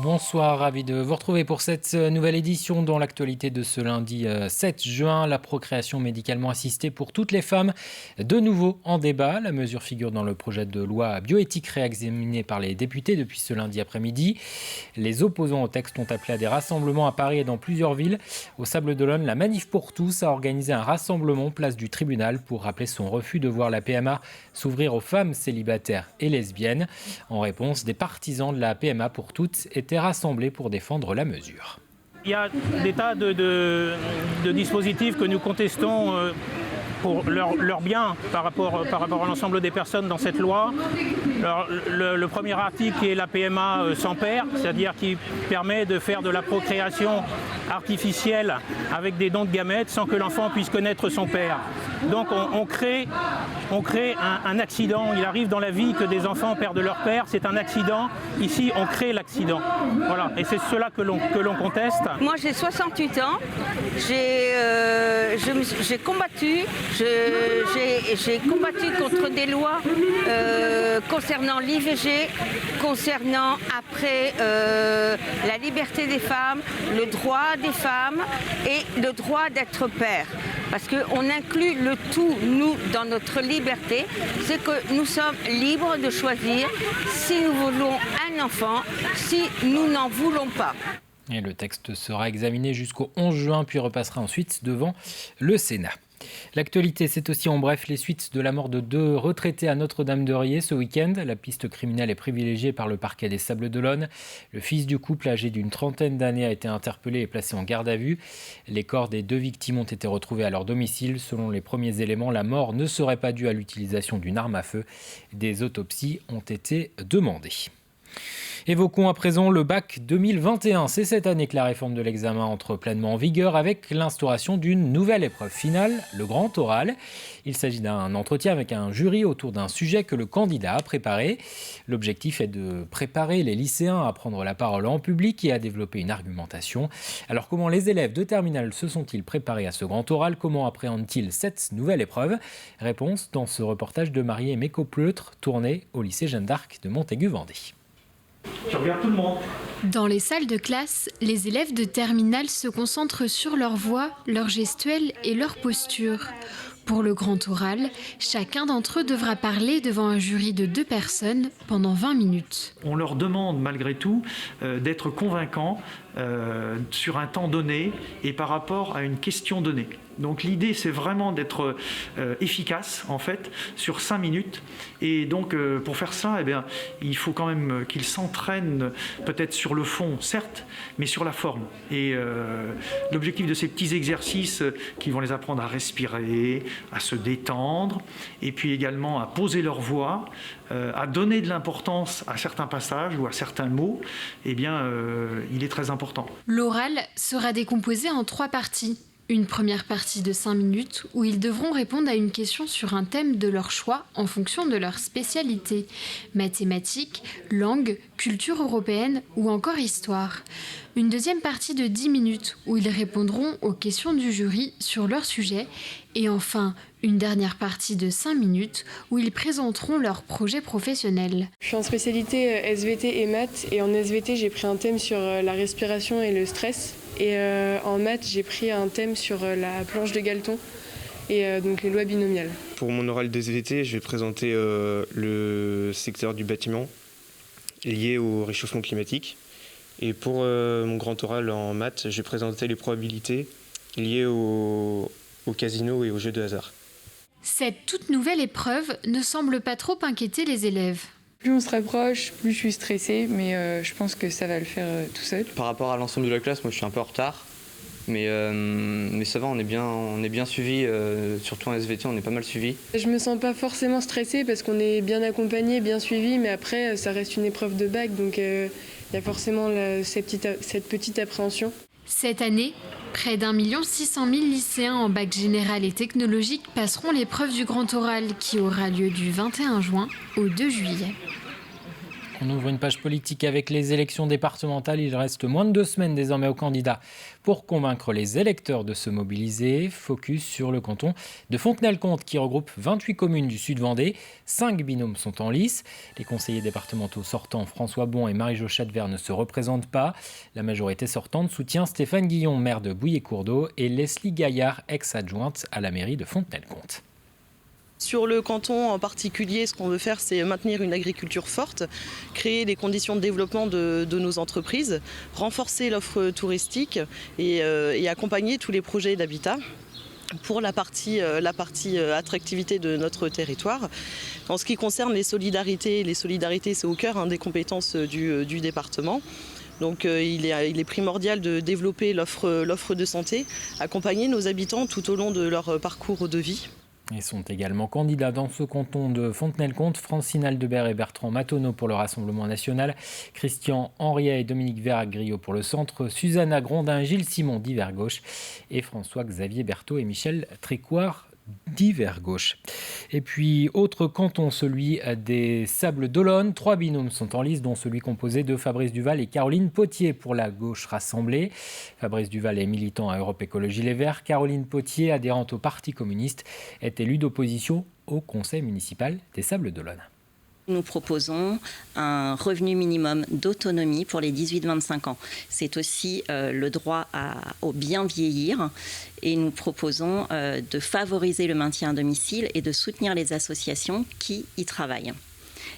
Bonsoir, ravi de vous retrouver pour cette nouvelle édition. Dans l'actualité de ce lundi 7 juin, la procréation médicalement assistée pour toutes les femmes, de nouveau en débat. La mesure figure dans le projet de loi bioéthique réexaminé par les députés depuis ce lundi après-midi. Les opposants au texte ont appelé à des rassemblements à Paris et dans plusieurs villes. Au Sables-d'Olonne, la Manif pour tous a organisé un rassemblement place du tribunal pour rappeler son refus de voir la PMA s'ouvrir aux femmes célibataires et lesbiennes. En réponse, des partisans de la PMA pour toutes étaient rassemblés pour défendre la mesure. Il y a des tas de dispositifs que nous contestons pour leur bien par rapport à l'ensemble des personnes dans cette loi. Alors, le premier article est la PMA sans père, c'est-à-dire qui permet de faire de la procréation artificielle avec des dons de gamètes sans que l'enfant puisse connaître son père. Donc on crée un accident. Il arrive dans la vie que des enfants perdent leur père, c'est un accident. Ici, on crée l'accident. Voilà, et c'est cela que l'on conteste. Moi, j'ai 68 ans. J'ai combattu. J'ai combattu contre des lois concernant l'IVG, concernant après la liberté des femmes, le droit des femmes et le droit d'être père. Parce qu'on inclut le tout, nous, dans notre liberté, c'est que nous sommes libres de choisir si nous voulons un enfant, si nous n'en voulons pas. Et le texte sera examiné jusqu'au 11 juin, puis repassera ensuite devant le Sénat. L'actualité, c'est aussi en bref les suites de la mort de 2 retraités à Notre-Dame-de-Riez ce week-end. La piste criminelle est privilégiée par le parquet des Sables-d'Olonne. Le fils du couple, âgé d'une trentaine d'années, a été interpellé et placé en garde à vue. Les corps des 2 victimes ont été retrouvés à leur domicile. Selon les premiers éléments, la mort ne serait pas due à l'utilisation d'une arme à feu. Des autopsies ont été demandées. Évoquons à présent le bac 2021. C'est cette année que la réforme de l'examen entre pleinement en vigueur avec l'instauration d'une nouvelle épreuve finale, le grand oral. Il s'agit d'un entretien avec un jury autour d'un sujet que le candidat a préparé. L'objectif est de préparer les lycéens à prendre la parole en public et à développer une argumentation. Alors comment les élèves de terminale se sont-ils préparés à ce grand oral? Comment appréhendent-ils cette nouvelle épreuve? Réponse dans ce reportage de Marie-Aimée Copleutre, tourné au lycée Jeanne d'Arc de Montaigu-Vendée. Je regarde tout le monde. Dans les salles de classe, les élèves de terminale se concentrent sur leur voix, leur gestuelle et leur posture. Pour le grand oral, chacun d'entre eux devra parler devant un jury de 2 personnes pendant 20 minutes. On leur demande malgré tout d'être convaincants sur un temps donné et par rapport à une question donnée. Donc l'idée, c'est vraiment d'être efficace en fait sur 5 minutes. Et donc pour faire ça, eh bien, il faut quand même qu'ils s'entraînent peut-être sur le fond, certes, mais sur la forme. Et l'objectif de ces petits exercices qui vont les apprendre à respirer, à se détendre, et puis également à poser leur voix, à donner de l'importance à certains passages ou à certains mots, eh bien, il est très important. L'oral sera décomposé en 3 parties. Une première partie de 5 minutes où ils devront répondre à une question sur un thème de leur choix en fonction de leur spécialité. Mathématiques, langue, culture européenne ou encore histoire. Une deuxième partie de 10 minutes où ils répondront aux questions du jury sur leur sujet. Et enfin, une dernière partie de 5 minutes où ils présenteront leur projet professionnel. Je suis en spécialité SVT et maths et en SVT j'ai pris un thème sur la respiration et le stress. Et en maths, j'ai pris un thème sur la planche de Galton et donc les lois binomiales. Pour mon oral de SVT, je vais présenter le secteur du bâtiment lié au réchauffement climatique. Et pour mon grand oral en maths, je vais présenter les probabilités liées au casino et aux jeux de hasard. Cette toute nouvelle épreuve ne semble pas trop inquiéter les élèves. Plus on se rapproche, plus je suis stressée, mais je pense que ça va le faire tout seul. Par rapport à l'ensemble de la classe, moi je suis un peu en retard, mais ça va, on est bien suivi, surtout en SVT, on est pas mal suivi. Je me sens pas forcément stressée parce qu'on est bien accompagné, bien suivi, mais après ça reste une épreuve de bac, donc il y a forcément cette petite appréhension. Cette année, près d'1 600 000 lycéens en bac général et technologique passeront l'épreuve du grand oral qui aura lieu du 21 juin au 2 juillet. On ouvre une page politique avec les élections départementales. Il reste moins de 2 semaines désormais aux candidats pour convaincre les électeurs de se mobiliser. Focus sur le canton de Fontenay-le-Comte qui regroupe 28 communes du sud Vendée. 5 binômes sont en lice. Les conseillers départementaux sortants François Bon et Marie-Jo Chadevert ne se représentent pas. La majorité sortante soutient Stéphane Guillon, maire de Bouillé-Courdeau, et Leslie Gaillard, ex-adjointe à la mairie de Fontenay-le-Comte. Sur le canton en particulier, ce qu'on veut faire, c'est maintenir une agriculture forte, créer des conditions de développement de nos entreprises, renforcer l'offre touristique et accompagner tous les projets d'habitat pour la partie attractivité de notre territoire. En ce qui concerne les solidarités c'est au cœur des compétences du département. Donc il est primordial de développer l'offre de santé, accompagner nos habitants tout au long de leur parcours de vie. Ils sont également candidats dans ce canton de Fontenay-le-Comte, Francine Aldebert et Bertrand Matonneau pour le Rassemblement national, Christian Henriet et Dominique Vergriot pour le centre, Susanna Grondin, Gilles Simon d'Hiver Gauche et François-Xavier Berthaud et Michel Trécoire d'Hiver Gauche. Et puis, autre canton, celui des Sables d'Olonne. 3 binômes sont en lice, dont celui composé de Fabrice Duval et Caroline Potier pour la gauche rassemblée. Fabrice Duval est militant à Europe Écologie Les Verts. Caroline Potier, adhérente au Parti communiste, est élue d'opposition au conseil municipal des Sables d'Olonne. Nous proposons un revenu minimum d'autonomie pour les 18-25 ans. C'est aussi le droit au bien vieillir et nous proposons de favoriser le maintien à domicile et de soutenir les associations qui y travaillent.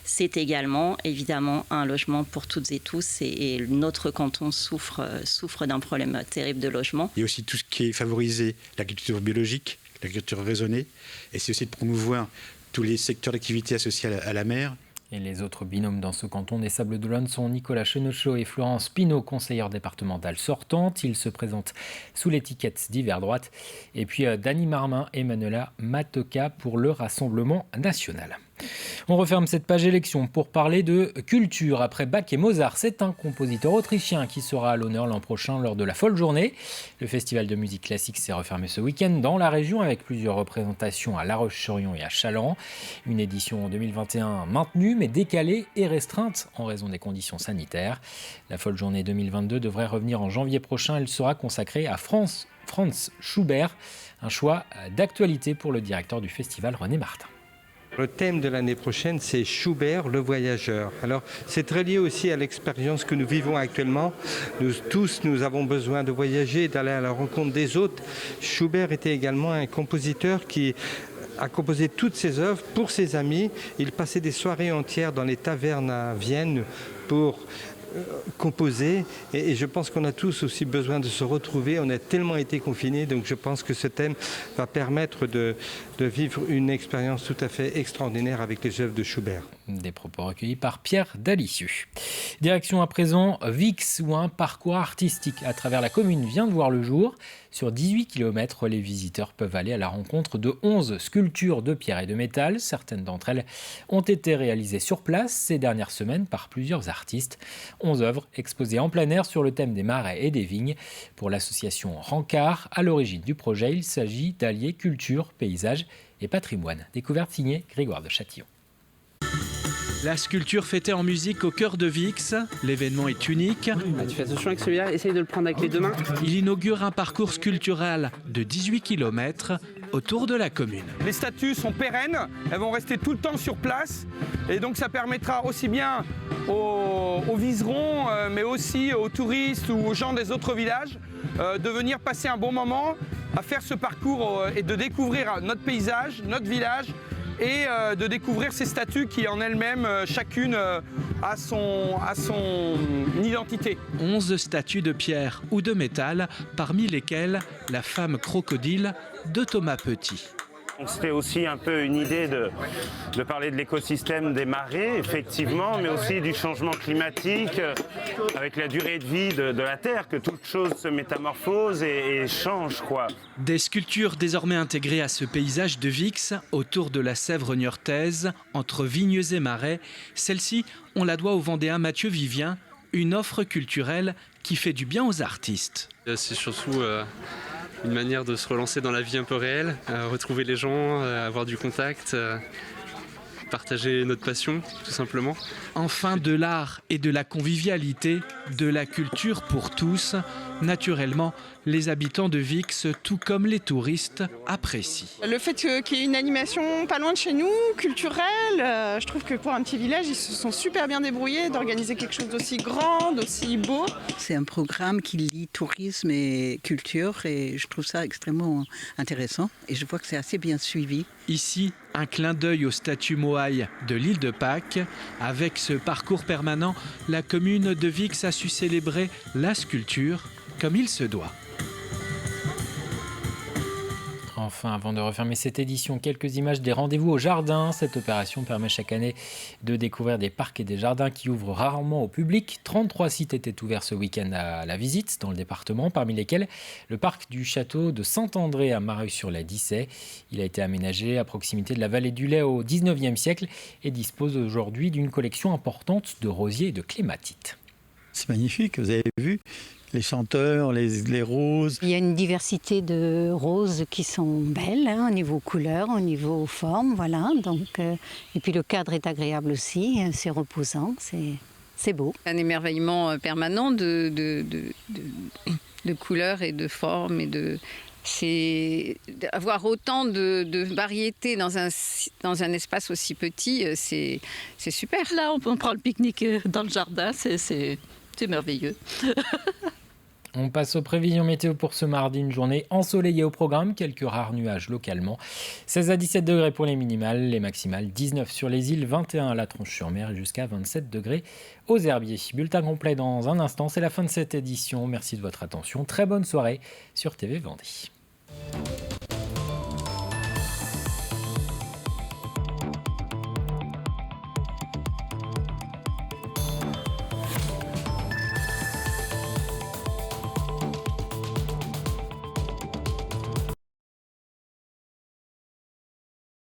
C'est également évidemment un logement pour toutes et tous et notre canton souffre d'un problème terrible de logement. Il y a aussi tout ce qui est favoriser l'agriculture biologique, l'agriculture raisonnée et c'est aussi de promouvoir tous les secteurs d'activité associés à la mer. Et les autres binômes dans ce canton des Sables d'Olonne sont Nicolas Chenechot et Florence Pinault, conseillère départementale sortante. Ils se présentent sous l'étiquette d'Hiver Droite. Et puis Dany Marmin et Manuela Matoka pour le Rassemblement national. On referme cette page élection pour parler de culture. Après Bach et Mozart, c'est un compositeur autrichien qui sera à l'honneur l'an prochain lors de la Folle Journée. Le festival de musique classique s'est refermé ce week-end dans la région avec plusieurs représentations à La Roche-sur-Yon et à Challans. Une édition en 2021 maintenue mais décalée et restreinte en raison des conditions sanitaires. La Folle Journée 2022 devrait revenir en janvier prochain. Elle sera consacrée à Franz Schubert, un choix d'actualité pour le directeur du festival René Martin. Le thème de l'année prochaine, c'est Schubert, le voyageur. Alors, c'est très lié aussi à l'expérience que nous vivons actuellement. Nous avons besoin de voyager, d'aller à la rencontre des autres. Schubert était également un compositeur qui a composé toutes ses œuvres pour ses amis. Il passait des soirées entières dans les tavernes à Vienne pour composer et je pense qu'on a tous aussi besoin de se retrouver. On a tellement été confinés, donc je pense que ce thème va permettre de vivre une expérience tout à fait extraordinaire avec les œuvres de Schubert. Des propos recueillis par Pierre Dalicieux. Direction à présent Vix, où un parcours artistique à travers la commune vient de voir le jour. Sur 18 km, les visiteurs peuvent aller à la rencontre de 11 sculptures de pierre et de métal. Certaines d'entre elles ont été réalisées sur place ces dernières semaines par plusieurs artistes. 11 œuvres exposées en plein air sur le thème des marais et des vignes. Pour l'association Rancard, à l'origine du projet, il s'agit d'allier culture, paysage et patrimoine. Découverte signée Grégoire de Châtillon. La sculpture fêtée en musique au cœur de Vix. L'événement est unique. Tu fais attention avec celui-là, essaye de le prendre avec les deux mains. Il inaugure un parcours sculptural de 18 km autour de la commune. Les statues sont pérennes, elles vont rester tout le temps sur place. Et donc ça permettra aussi bien aux viserons, mais aussi aux touristes ou aux gens des autres villages de venir passer un bon moment à faire ce parcours et de découvrir notre paysage, notre village, et de découvrir ces statues qui en elles-mêmes, chacune a son identité. 11 statues de pierre ou de métal, parmi lesquelles la femme crocodile de Thomas Petit. C'était aussi un peu une idée de parler de l'écosystème des marais, effectivement, mais aussi du changement climatique, avec la durée de vie de la Terre, que toute chose se métamorphose et change, quoi. Des sculptures désormais intégrées à ce paysage de Vix, autour de la Sèvre niortaise, entre vignes et marais. Celle-ci, on la doit au Vendéen Mathieu Vivien, une offre culturelle qui fait du bien aux artistes. C'est surtout une manière de se relancer dans la vie un peu réelle, retrouver les gens, avoir du contact. partager notre passion, tout simplement. Enfin, de l'art et de la convivialité, de la culture pour tous. Naturellement, les habitants de Vix, tout comme les touristes, apprécient. Le fait qu'il y ait une animation pas loin de chez nous, culturelle, je trouve que pour un petit village, ils se sont super bien débrouillés d'organiser quelque chose d'aussi grand, d'aussi beau. C'est un programme qui lie tourisme et culture et je trouve ça extrêmement intéressant et je vois que c'est assez bien suivi. Ici, un clin d'œil aux statues Moai de l'île de Pâques. Avec ce parcours permanent, la commune de Vix a su célébrer la sculpture comme il se doit. Enfin, avant de refermer cette édition, quelques images des rendez-vous au jardin. Cette opération permet chaque année de découvrir des parcs et des jardins qui ouvrent rarement au public. 33 sites étaient ouverts ce week-end à la visite dans le département, parmi lesquels le parc du château de Saint-André à Mareuil-sur-la-Dissay. Il a été aménagé à proximité de la vallée du Lay au XIXe siècle et dispose aujourd'hui d'une collection importante de rosiers et de clématites. C'est magnifique, vous avez vu les chanteurs, les roses. Il y a une diversité de roses qui sont belles, au niveau couleur, au niveau forme, voilà. Donc, et puis le cadre est agréable aussi, c'est reposant, c'est beau. Un émerveillement permanent de couleurs et de formes et de... C'est avoir autant de variétés dans un espace aussi petit, c'est super. Là, on prend le pique-nique dans le jardin, c'est merveilleux. On passe aux prévisions météo pour ce mardi, une journée ensoleillée au programme, quelques rares nuages localement. 16 à 17 degrés pour les minimales, les maximales 19 sur les îles, 21 à la Tronche-sur-Mer et jusqu'à 27 degrés aux Herbiers. Bulletin complet dans un instant, c'est la fin de cette édition. Merci de votre attention, très bonne soirée sur TV Vendée.